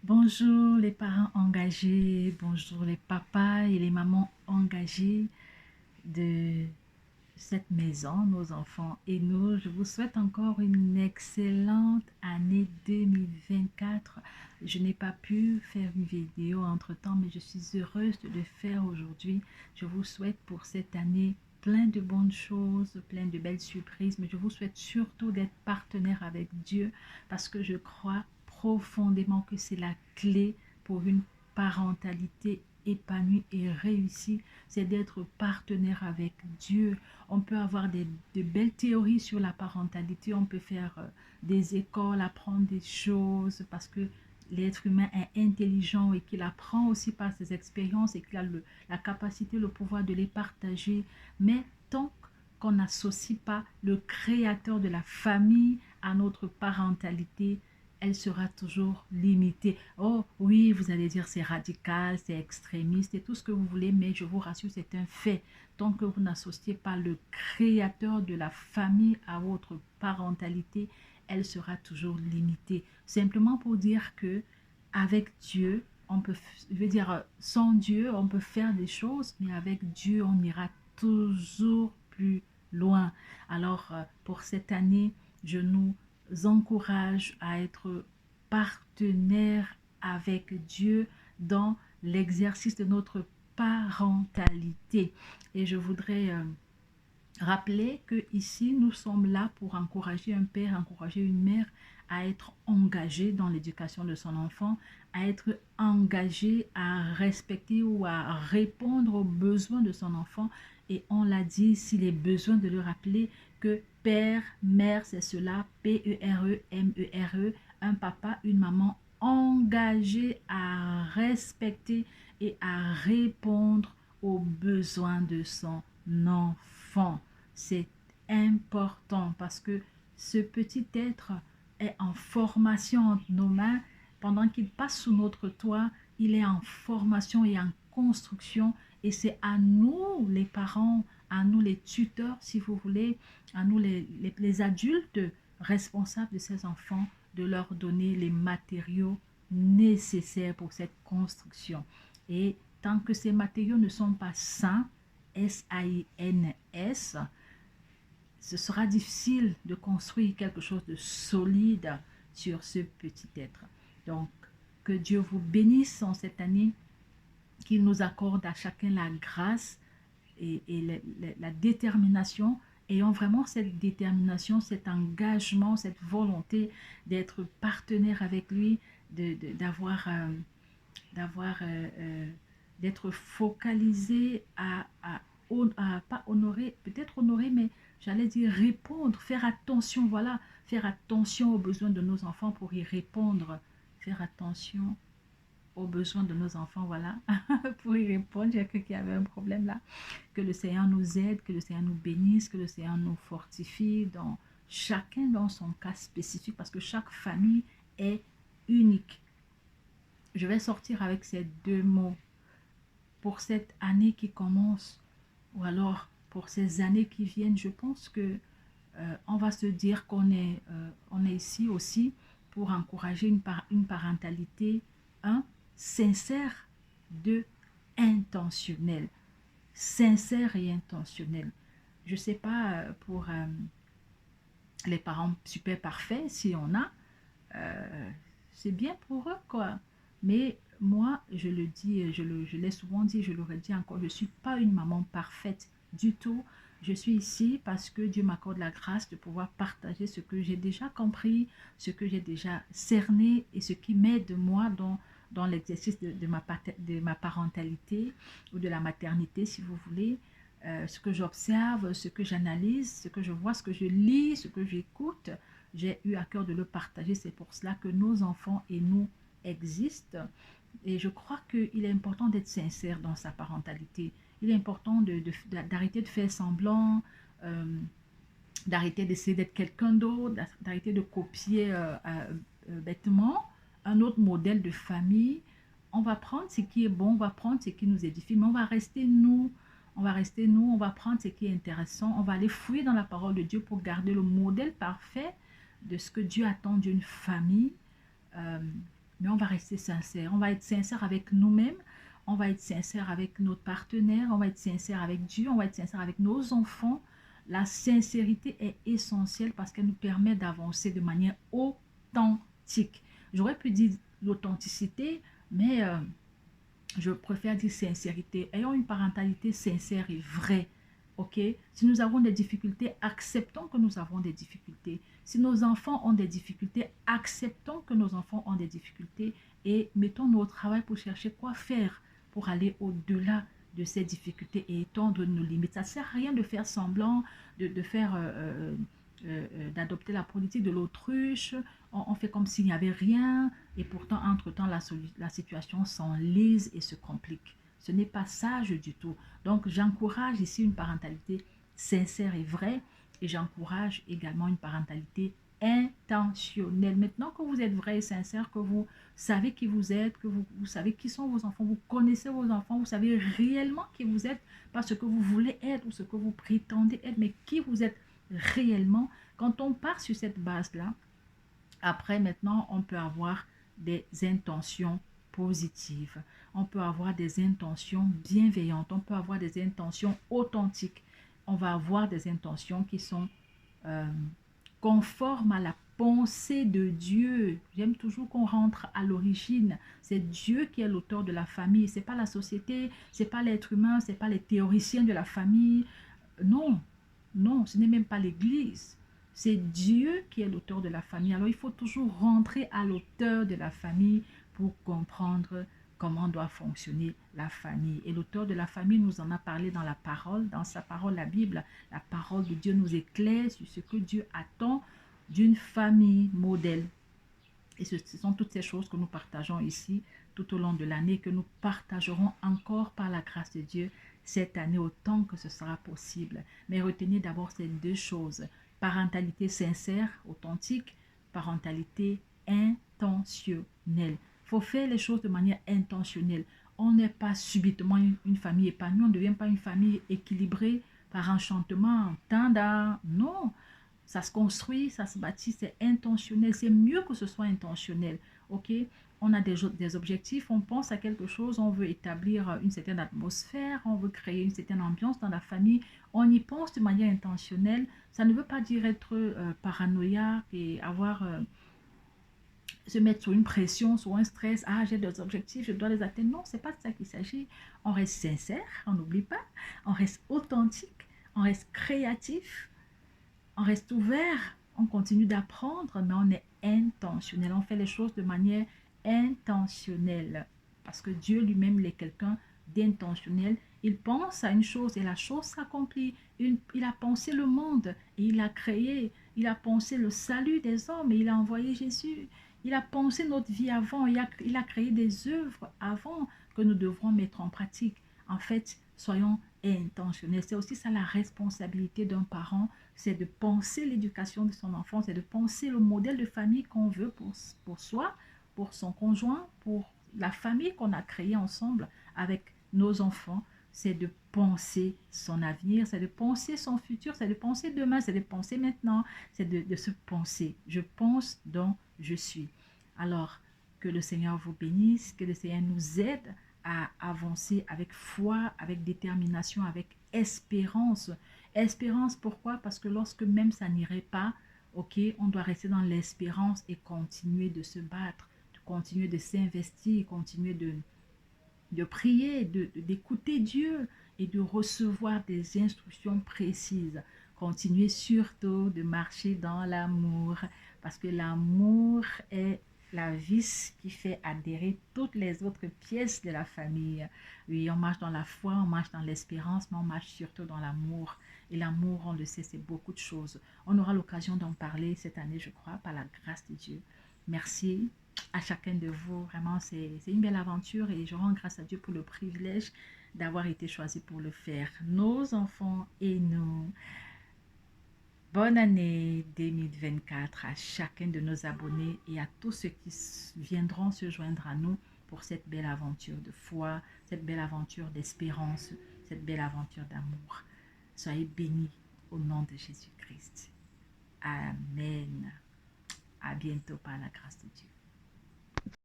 Bonjour les parents engagés, bonjour les papas et les mamans engagés de cette maison, nos enfants et nous. Je vous souhaite encore une excellente année 2024. Je n'ai pas pu faire une vidéo entre-temps, mais je suis heureuse de le faire aujourd'hui. Je vous souhaite pour cette année plein de bonnes choses, plein de belles surprises, mais je vous souhaite surtout d'être partenaire avec Dieu parce que je crois profondément que c'est la clé pour une parentalité épanouie et réussie, c'est d'être partenaire avec Dieu. On peut avoir de belles théories sur la parentalité, on peut faire des écoles, apprendre des choses parce que l'être humain est intelligent et qu'il apprend aussi par ses expériences et qu'il a la capacité, le pouvoir de les partager. Mais tant qu'on n'associe pas le créateur de la famille à notre parentalité, elle sera toujours limitée. Oh oui, vous allez dire c'est radical, c'est extrémiste et tout ce que vous voulez, mais je vous rassure, c'est un fait. Tant que vous n'associez pas le créateur de la famille à votre parentalité, elle sera toujours limitée. Simplement pour dire que avec Dieu, on peut, je veux dire, sans Dieu, on peut faire des choses, mais avec Dieu, on ira toujours plus loin. Alors, pour cette année, je nous encourage à être partenaires avec Dieu dans l'exercice de notre parentalité. Et je voudrais rappeler que ici nous sommes là pour encourager un père, encourager une mère à être engagé dans l'éducation de son enfant, à être engagé à respecter ou à répondre aux besoins de son enfant. Et on l'a dit, s'il est besoin de le rappeler, que père, mère, c'est cela, P-E-R-E-M-E-R-E, un papa, une maman engagé à respecter et à répondre aux besoins de son enfant. C'est important parce que ce petit être est en formation entre nos mains. Pendant qu'il passe sous notre toit, il est en formation et en construction. Et c'est à nous, les parents, à nous, les tuteurs, si vous voulez, à nous, les adultes responsables de ces enfants, de leur donner les matériaux nécessaires pour cette construction. Et tant que ces matériaux ne sont pas sains, S-A-I-N-S, ce sera difficile de construire quelque chose de solide sur ce petit être. Donc, que Dieu vous bénisse en cette année, qu'il nous accorde à chacun la grâce et la détermination. Ayons vraiment cette détermination, cet engagement, cette volonté d'être partenaire avec lui, d'avoir d'avoir d'être focalisé à pas honorer, peut-être honorer, mais j'allais dire répondre, faire attention, voilà, faire attention aux besoins de nos enfants pour y répondre, faire attention aux besoins de nos enfants, voilà, pour y répondre. J'ai cru qu'il y avait un problème là. Que le Seigneur nous aide, que le Seigneur nous bénisse, que le Seigneur nous fortifie dans chacun dans son cas spécifique, parce que chaque famille est unique. Je vais sortir avec ces deux mots pour cette année qui commence ou alors pour ces années qui viennent. Je pense que on va se dire on est ici aussi pour encourager une parentalité, un, sincère, deux, intentionnelle. Sincère et intentionnelle. Je ne sais pas pour les parents super parfaits, si on a, c'est bien pour eux, quoi. Mais moi, je le dis, je l'ai souvent dit, je le redis encore, je ne suis pas une maman parfaite du tout. Je suis ici parce que Dieu m'accorde la grâce de pouvoir partager ce que j'ai déjà compris, ce que j'ai déjà cerné et ce qui m'aide moi dans l'exercice de ma parentalité ou de la maternité, si vous voulez. Ce que j'observe, ce que j'analyse, ce que je vois, ce que je lis, ce que j'écoute, j'ai eu à cœur de le partager. C'est pour cela que nos enfants et nous existent. Et je crois qu'il est important d'être sincère dans sa parentalité. Il est important d'arrêter de faire semblant, euh, d'arrêter d'essayer d'être quelqu'un d'autre, d'arrêter de copier bêtement un autre modèle de famille. On va prendre ce qui est bon, on va prendre ce qui nous édifie, mais on va rester nous. On va rester nous, on va prendre ce qui est intéressant, on va aller fouiller dans la parole de Dieu pour garder le modèle parfait de ce que Dieu attend d'une famille. Euh, Mais on va rester sincère. On va être sincère avec nous-mêmes. On va être sincère avec notre partenaire. On va être sincère avec Dieu. On va être sincère avec nos enfants. La sincérité est essentielle parce qu'elle nous permet d'avancer de manière authentique. J'aurais pu dire l'authenticité, mais je préfère dire sincérité. Ayons une parentalité sincère et vraie. Ok? Si nous avons des difficultés, acceptons que nous avons des difficultés. Si nos enfants ont des difficultés, acceptons que nos enfants ont des difficultés et mettons-nous au travail pour chercher quoi faire pour aller au-delà de ces difficultés et étendre nos limites. Ça ne sert à rien de faire semblant, de faire d'adopter la politique de l'autruche. On fait comme s'il n'y avait rien et pourtant, entre-temps, la situation s'enlise et se complique. Ce n'est pas sage du tout. Donc, j'encourage ici une parentalité sincère et vraie et j'encourage également une parentalité intentionnelle. Maintenant que vous êtes vrai et sincère, que vous savez qui vous êtes, que vous savez qui sont vos enfants, vous connaissez vos enfants, vous savez réellement qui vous êtes, pas ce que vous voulez être ou ce que vous prétendez être, mais qui vous êtes réellement. Quand on part sur cette base-là, après, maintenant, on peut avoir des intentions positives. On peut avoir des intentions bienveillantes. On peut avoir des intentions authentiques. On va avoir des intentions qui sont euh, conformes à la pensée de Dieu. J'aime toujours qu'on rentre à l'origine. C'est Dieu qui est l'auteur de la famille. C'est pas la société, c'est pas l'être humain, c'est pas les théoriciens de la famille. Non, non, ce n'est même pas l'Église. C'est Dieu qui est l'auteur de la famille. Alors, il faut toujours rentrer à l'auteur de la famille pour comprendre comment doit fonctionner la famille. Et l'auteur de la famille nous en a parlé dans la parole, dans sa parole, la Bible. La parole de Dieu nous éclaire sur ce que Dieu attend d'une famille modèle. Et ce sont toutes ces choses que nous partageons ici tout au long de l'année, que nous partagerons encore par la grâce de Dieu cette année autant que ce sera possible. Mais retenez d'abord ces deux choses. Parentalité sincère, authentique, parentalité intentionnelle. Il faut faire les choses de manière intentionnelle. On n'est pas subitement une famille épanouie, on ne devient pas une famille équilibrée par enchantement. Tanda, non. Ça se construit, ça se bâtit, c'est intentionnel. C'est mieux que ce soit intentionnel. Ok? On a des objectifs, on pense à quelque chose, on veut établir une certaine atmosphère, on veut créer une certaine ambiance dans la famille. On y pense de manière intentionnelle. Ça ne veut pas dire être paranoïaque et avoir se mettre sous une pression, sous un stress. Ah, j'ai des objectifs, je dois les atteindre. Non, c'est pas de ça qu'il s'agit. On reste sincère, on n'oublie pas. On reste authentique, on reste créatif. On reste ouvert, on continue d'apprendre, mais on est intentionnel. On fait les choses de manière intentionnelle. Parce que Dieu lui-même, il est quelqu'un d'intentionnel. Il pense à une chose et la chose s'accomplit. Il a pensé le monde et il a créé. Il a pensé le salut des hommes et il a envoyé Jésus. Il a pensé notre vie avant. Il a créé des œuvres avant que nous devrons mettre en pratique. En fait, soyons intentionnels. C'est aussi ça la responsabilité d'un parent, c'est de penser l'éducation de son enfant, c'est de penser le modèle de famille qu'on veut pour soi, pour son conjoint, pour la famille qu'on a créée ensemble avec nos enfants. C'est de penser son avenir, c'est de penser son futur, c'est de penser demain, c'est de penser maintenant, c'est de se penser. Je pense donc je suis. Alors, que le Seigneur vous bénisse, que le Seigneur nous aide à avancer avec foi, avec détermination, avec espérance. Espérance, pourquoi? Parce que lorsque même ça n'irait pas, ok, on doit rester dans l'espérance et continuer de se battre, de continuer de s'investir, continuer de prier, d'écouter Dieu et de recevoir des instructions précises. Continuez surtout de marcher dans l'amour parce que l'amour est la vis qui fait adhérer toutes les autres pièces de la famille. Oui, on marche dans la foi, on marche dans l'espérance, mais on marche surtout dans l'amour. Et l'amour, on le sait, c'est beaucoup de choses. On aura l'occasion d'en parler cette année, je crois, par la grâce de Dieu. Merci à chacun de vous. Vraiment, c'est une belle aventure et je rends grâce à Dieu pour le privilège d'avoir été choisi pour le faire. Nos enfants et nous. Bonne année 2024 à chacun de nos abonnés et à tous ceux qui viendront se joindre à nous pour cette belle aventure de foi, cette belle aventure d'espérance, cette belle aventure d'amour. Soyez bénis au nom de Jésus-Christ. Amen. À bientôt par la grâce de Dieu.